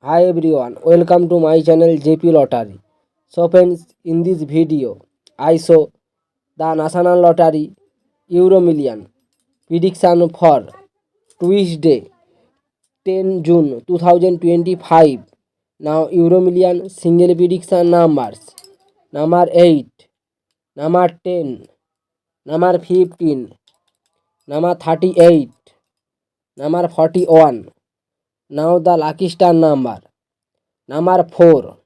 Hi everyone, welcome to my channel JP Lottery. So friends, in this video, I show the National Lottery Euro Million prediction for Tuesday, 10 June 2025. Now Euro Million single prediction numbers: number 8, number 10, number 15, number 38, number 41. Now the lucky star number 4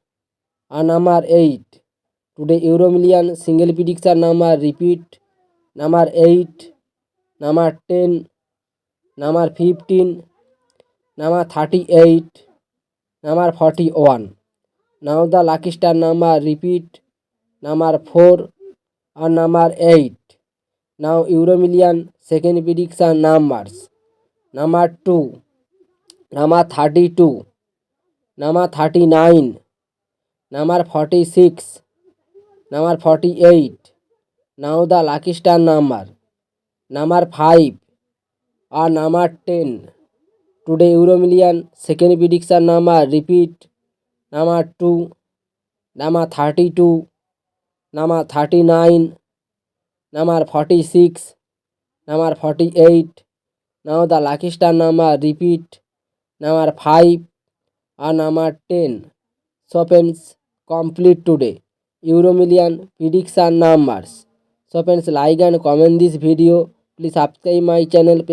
and number 8. Today Euro Million single prediction number repeat: number 8, number 10, number 15, number 38, number 41. Now the lucky star number repeat: number 4 and number 8. Now Euro Million second prediction numbers: number 2, number 32, number 39, number 46, number 48. Now the lucky star number 5 or number 10. Today Euro Million second prediction number repeat: number 2, number 32, number 39, number 46, number 48. Now the lucky star number repeat: number 5 or number 10. So friends, complete today Euro Million prediction numbers. So friends, like and comment this video. Please subscribe my channel.